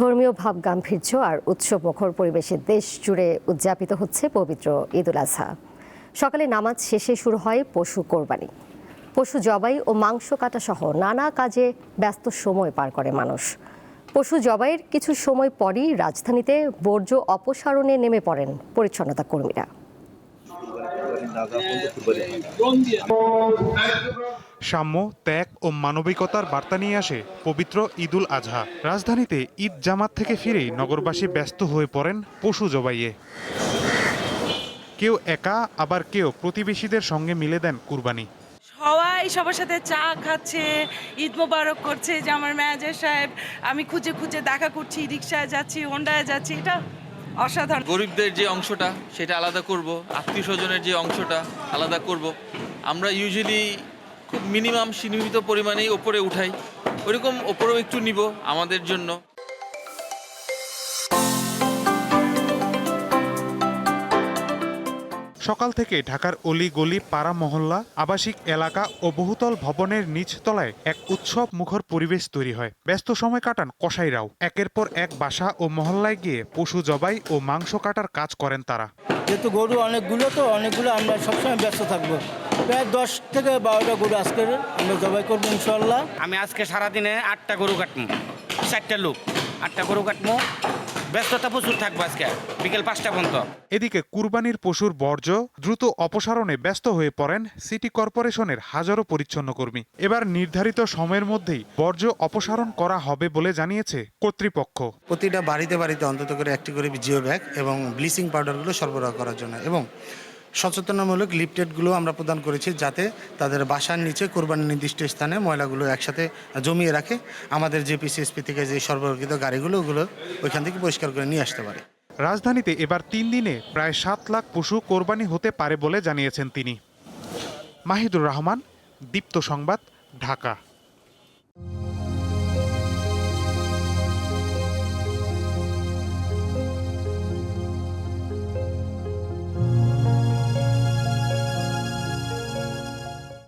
ধর্মীয় ভাব গাম্ভীর্য আর উৎসবমুখর পরিবেশে দেশ জুড়ে উদযাপিত হচ্ছে পবিত্র ঈদুল আজহা। সকালে নামাজ শেষে শুরু হয় পশু কোরবানি। পশু জবাই ও মাংস কাটা সহ নানা কাজে ব্যস্ত সময় পার করে মানুষ। পশু জবাইয়ের কিছু সময় পরই রাজধানীতে বর্জ্য অপসারণে নেমে পড়েন পরিচ্ছন্নতা কর্মীরা। সাম্য, ত্যাগ ও মানবিকতার বার্তা নিয়ে আসে পবিত্র ঈদুল আজহা। রাজধানীতে ঈদ জামাত থেকে ফিরেই নগরবাসী ব্যস্ত হয়ে পড়েন পশু জবাইয়ে। কেউ একা, আবার কেউ প্রতিবেশীদের সঙ্গে মিলে দেন কুরবানি। সবাই সবার সাথে চা খাচ্ছে, ঈদ মোবারক করছে। যে আমার ম্যানেজার সাহেব, আমি খুঁজে খুঁজে দেখা করছি, রিক্সায় যাচ্ছি, হোন্ডায় যাচ্ছি, এটা অসাধারণ। গরিবদের যে অংশটা সেটা আলাদা করব, আত্মীয় স্বজনের যে অংশটা আলাদা করব। আমরা ইউজুয়ালি খুব মিনিমাম সীমিত পরিমাণেই ওপরে উঠাই, ওইরকম ওপরেও একটু নিব আমাদের জন্য। সকাল থেকে ঢাকার অলি গলি, পাড়া মহল্লা, আবাসিক এলাকা ও বহুতল ভবনের নিচতলায় এক উৎসব মুখর পরিবেশ তৈরি হয়। ব্যস্ত সময় কাটান কসাইরাও। একের পর এক বাসা ও মহল্লায় গিয়ে পশু জবাই ও মাংস কাটার কাজ করেন তারা। যেহেতু গরু অনেকগুলো আমরা সবসময় ব্যস্ত থাকবো। প্রায় 10 থেকে 12টা গরু আজকে আমরা জবাই করবো ইনশাল্লাহ। আমি আজকে সারাদিনে 8টা গরু কাটবো, 4টা লোক 8টা গরু কাটবো। ব্যস্ততা প্রচুর থাকবো আজকে বিকেল 5টা পর্যন্ত। এদিকে কুরবানির পশুর বর্জ্য দ্রুত অপসারণে ব্যস্ত হয়ে পড়েন সিটি কর্পোরেশনের হাজারো পরিচ্ছন্ন কর্মী। এবার নির্ধারিত সময়ের মধ্যেই বর্জ্য অপসারণ করা হবে বলে জানিয়েছে কর্তৃপক্ষ। প্রতিটা বাড়িতে অন্তত করে একটি করে জিও ব্যাগ এবং ব্লিচিং পাউডারগুলো সরবরাহ করার জন্য এবং সচেতনামূলক লিফলেটগুলো আমরা প্রদান করেছি, যাতে তাদের বাসার নিচে কোরবানির নির্দিষ্ট স্থানে ময়লাগুলো একসাথে জমিয়ে রাখে। আমাদের জেপিসিএসপি থেকে যে সরবরাহিত গাড়িগুলো ওগুলো ওইখান থেকে পরিষ্কার করে নিয়ে আসতে পারে। রাজধানীতে এবার 3 দিনে প্রায় 7 লাখ পশু কোরবানি হতে পারে বলে জানিয়েছেন তিনি। মাহিদুর রহমান, দীপ্ত সংবাদ, ঢাকা।